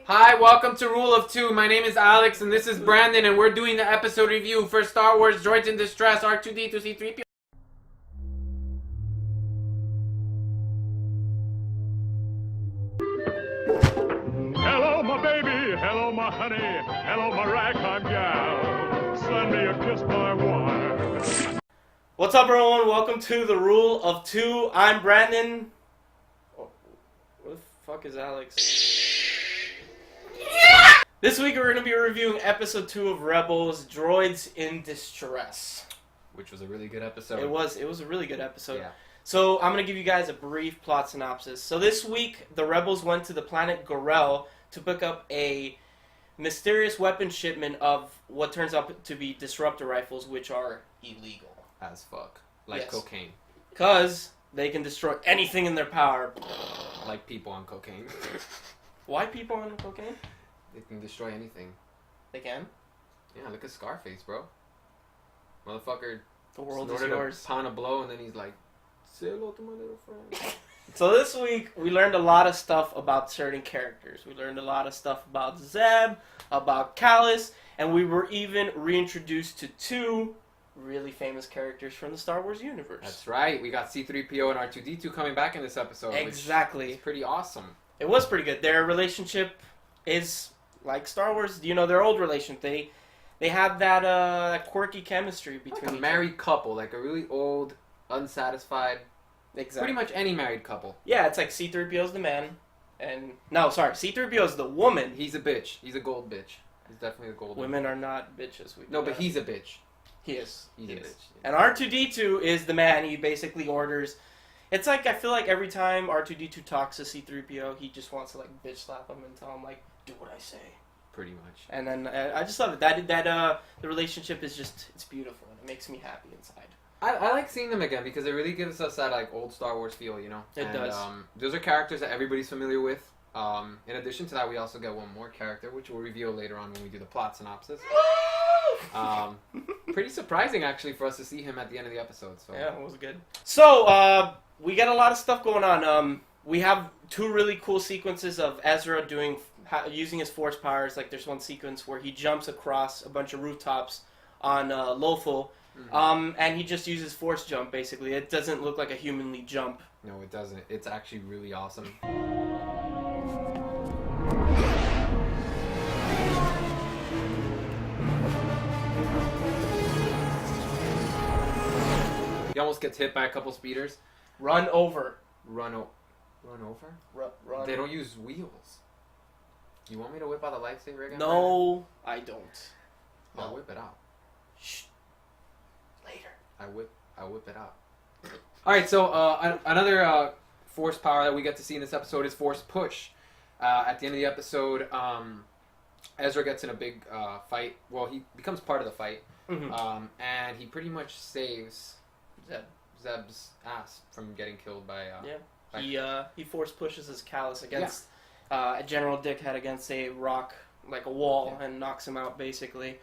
Hi, welcome to Rule of Two. My name is Alex, and this is Brandon, and we're doing the episode review for Star Wars Droids in Distress, R2-D2, C-3PO. Hello, my baby. Hello, my honey. Hello, my ragtime gal. Send me a kiss, my wife. What's up, everyone? Welcome to the Rule of Two. I'm Brandon. Oh, what the fuck is Alex? This week we're going to be reviewing episode 2 of Rebels, Droids in Distress. Which was a really good episode. It was a really good episode. Yeah. So I'm going to give you guys a brief plot synopsis. So this week, the Rebels went to the planet Gorel to pick up a mysterious weapon shipment of what turns out to be disruptor rifles, which are illegal. As fuck. Like Yes. cocaine. Because they can destroy anything in their power. Like people on cocaine. Why people on cocaine? They can destroy anything. They can. Yeah, look at Scarface, bro. Motherfucker The world is snorted yours. a pound of blow, and then he's like, say hello to my little friend. So this week, we learned a lot of stuff about certain characters. We learned a lot of stuff about Zeb, about Callus, and we were even reintroduced to 2 really famous characters from the Star Wars universe. That's right. We got C-3PO and R2-D2 coming back in this episode. Exactly. It's pretty awesome. It was pretty good. Their relationship is like Star Wars, their old relationship. They have that quirky chemistry between Like a each married couple, like a really old, unsatisfied, other. Exactly. pretty much any married couple. Yeah, it's like C-3PO's the man, and no, sorry, C-3PO's the woman. He's a bitch. He's a gold bitch. He's definitely a gold Women are not bitches. No, but he's a bitch. He is. He's He a is. bitch. And R2-D2 is the man. He basically orders. It's like I feel like every time R2-D2 talks to C-3PO, he just wants to like bitch slap him and tell him like, "Do what I say." Pretty much. And then I just love it. That the relationship is it's beautiful and it makes me happy inside. I like seeing them again because it really gives us that like old Star Wars feel, you know. It does. Those are characters that everybody's familiar with. In addition to that, we also get one more character, which we'll reveal later on when we do the plot synopsis. Pretty surprising actually for us to see him at the end of the episode. So Yeah, it was good. So we got a lot of stuff going on. We have 2 really cool sequences of Ezra using his force powers. Like there's one sequence where he jumps across a bunch of rooftops on Lothal, and he just uses force jump. Basically, it doesn't look like a humanly jump. No, it doesn't. It's actually really awesome. He almost gets hit by a couple speeders. Run over. Run over? Run. They don't use wheels. You want me to whip out the lightsaber again? No, I don't. I'll whip it out. Shh. Later. I whip it out. Alright, so another force power that we get to see in this episode is Force Push. At the end of the episode, Ezra gets in a big fight. Well, he becomes part of the fight. Mm-hmm. And he pretty much saves Zeb. Zeb's ass from getting killed by... He force pushes his Callus against a general dickhead against a rock, like a wall, and knocks him out, basically.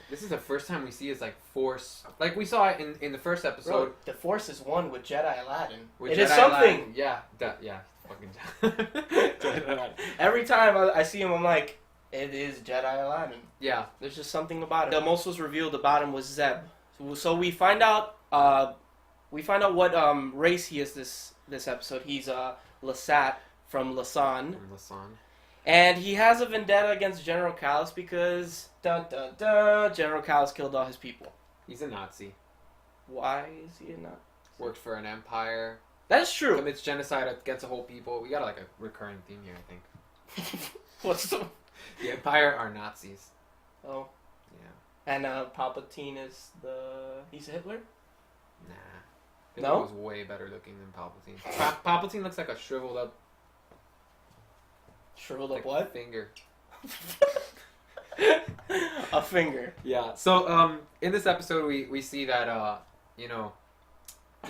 This is the first time we see his like force, like we saw it in the first episode. Bro, the Force is one with Jedi Aladdin. With It Jedi is something. Aladdin. Yeah, fucking Jedi Aladdin. Every time I see him, I'm like, it is Jedi Aladdin. Yeah, There's just something about it. The most was revealed about him was Zeb. So we find out what race he is this episode. He's Lasat from Lasan. from Lasan. And he has a vendetta against General Callus because, dun dun dun, General Callus killed all his people. He's a Nazi. Why is he not? Worked for an empire. That's true. Commits genocide against a whole people. We got like a recurring theme here, I think. What's the... The empire are Nazis. Oh. Yeah. And Palpatine is he's Hitler? Nah. Hitler No? was way better looking than Palpatine. Palpatine looks like a shriveled up... Shriveled like, up what? finger. A finger. Yeah. So, in this episode, we see that, he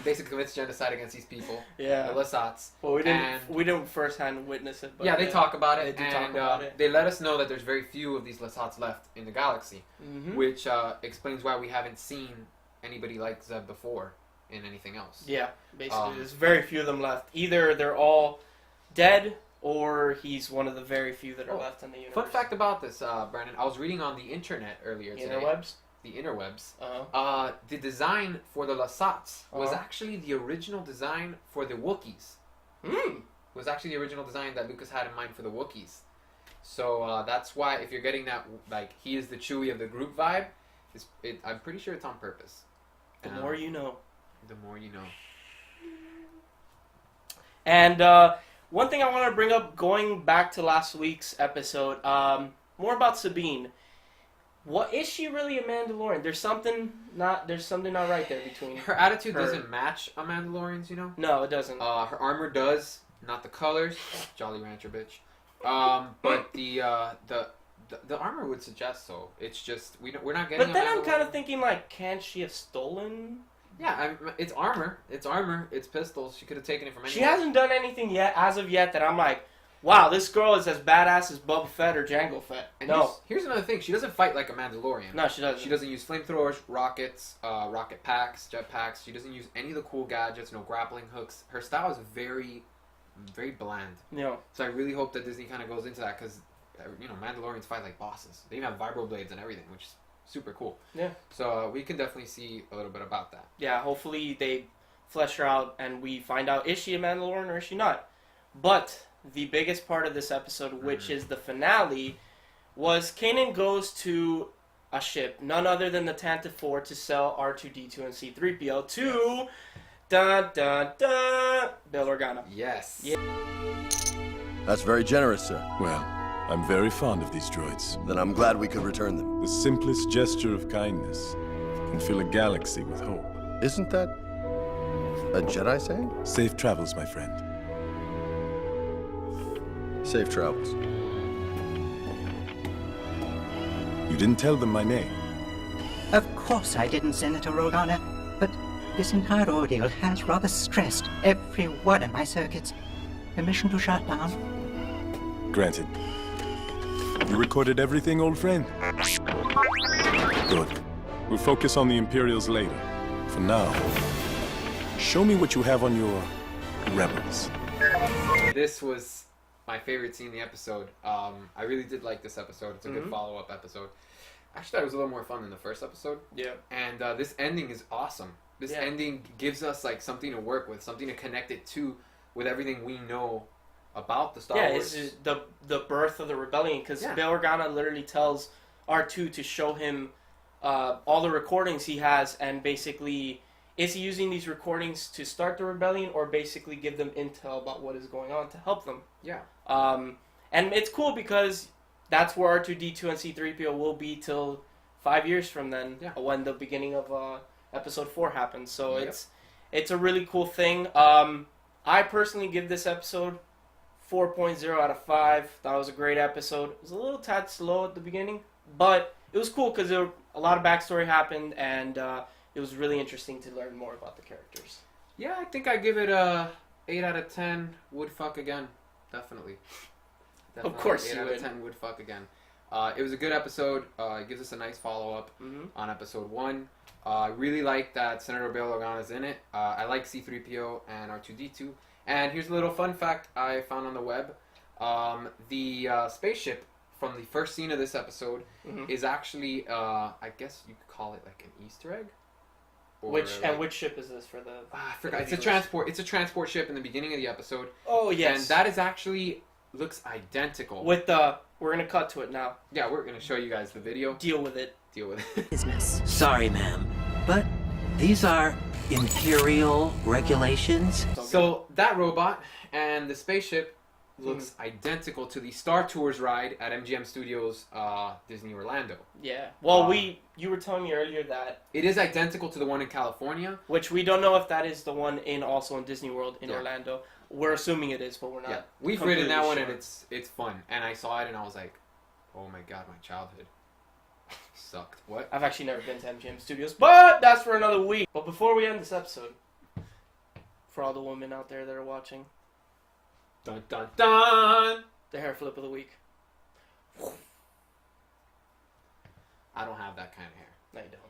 basically commits genocide against these people. Yeah. The Lasats. Well, we didn't firsthand witness it. But Yeah, they talk about it. They do and, talk about it. They let us know that there's very few of these Lasats left in the galaxy, Mm-hmm. which explains why we haven't seen anybody like Zeb before in anything else. Yeah, basically, there's very few of them left. Either they're all dead, or he's one of the very few that are left in the universe. Fun fact about this, Brandon, I was reading on the internet earlier today. Interwebs? The interwebs. Uh-huh. The design for the Lasats was Uh-huh. actually the original design for the Wookiees. Was actually the original design that Lucas had in mind for the Wookiees. So that's why if you're getting that, like, he is the Chewie of the group vibe, I'm pretty sure it's on purpose. The more you know. The more you know. And one thing I want to bring up, going back to last week's episode, more about Sabine. What is she really a Mandalorian? There's something not right there between her attitude doesn't match a Mandalorian's, you know? No, it doesn't. Her armor does, not the colors. Jolly Rancher bitch. But the armor would suggest so. It's just we're not getting. But then I'm kind of thinking, like, can't she have stolen? Yeah, it's armor. It's armor. It's pistols. She could have taken it from anywhere. She hasn't done anything yet, as of yet, that I'm like, wow, this girl is as badass as Boba Fett or Jango Fett. And no. Here's another thing. She doesn't fight like a Mandalorian. No, she doesn't. She doesn't use flamethrowers, rockets, rocket packs, jet packs. She doesn't use any of the cool gadgets, no grappling hooks. Her style is very, very bland. Yeah. So I really hope that Disney kind of goes into that because, Mandalorians fight like bosses. They even have vibro blades and everything, which is super cool. Yeah. So we can definitely see a little bit about that. Yeah, hopefully they flesh her out and we find out, is she a Mandalorian or is she not? But the biggest part of this episode, which is the finale, was Kanan goes to a ship, none other than the Tantive 4, to sell R2-D2 and C-3PO to Bail Organa. Yes. Yeah. That's very generous, sir. Well, I'm very fond of these droids. Then I'm glad we could return them. The simplest gesture of kindness can fill a galaxy with hope. Isn't that a Jedi saying? Safe travels, my friend. Safe travels. You didn't tell them my name. Of course I didn't, Senator Organa, but this entire ordeal has rather stressed every one of my circuits. Permission to shut down? Granted. You recorded everything, old friend? Good. We'll focus on the Imperials later. For now, show me what you have on your rebels. This was my favorite scene in the episode. I really did like this episode. It's a good follow-up episode. Actually, it was a little more fun than the first episode. Yeah. And this ending is awesome. This ending gives us like something to work with, something to connect it to with everything we know about the Star Wars. Yeah, it's the birth of the rebellion, because Bail Organa literally tells R2 to show him all the recordings he has, and basically, is he using these recordings to start the rebellion, or basically give them intel about what is going on to help them? Yeah. And it's cool because that's where R2-D2 and C-3PO will be till 5 years from then, when the beginning of Episode 4 happens. So it's a really cool thing. I personally give this episode 4.0 out of 5. Thought it was a great episode. It was a little tad slow at the beginning, but it was cool because a lot of backstory happened, and it was really interesting to learn more about the characters. Yeah, I think I give it a 8 out of 10. Would fuck again. Definitely. Of course 8 you out would. of 10 would fuck again. It was a good episode. It gives us a nice follow-up on episode 1. I really like that Senator Bail Organa is in it. I like C-3PO and R2-D2. And here's a little fun fact I found on the web. The spaceship from the first scene of this episode is actually, I guess you could call it like an Easter egg. Or Which ship is this for the? I forgot. It's a transport. It's a transport ship in the beginning of the episode. Oh yes. And that is actually looks identical. With we're gonna cut to it now. Yeah, we're gonna show you guys the video. Deal with it. Deal with it. Business. Sorry, ma'am, but these are Imperial regulations. So that robot and the spaceship looks identical to the Star Tours ride at MGM Studios, Disney Orlando. Yeah. Well, you were telling me earlier that it is identical to the one in California, which we don't know if that is the one also in Disney World in Orlando. We're assuming it is, but we're not. Yeah, we've ridden that one and it's fun. And I saw it and I was like, oh my god, my childhood sucked. What? I've actually never been to MGM Studios, but that's for another week. But before we end this episode, for all the women out there that are watching, dun dun dun, the hair flip of the week. I don't have that kind of hair. No, you don't.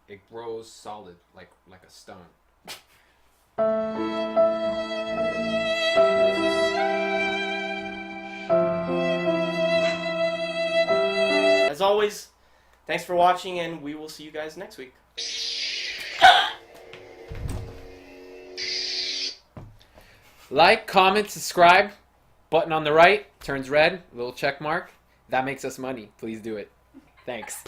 it grows solid like a stone. As always, thanks for watching, and we will see you guys next week. Like, comment, subscribe. Button on the right turns red, little check mark. That makes us money. Please do it. Thanks.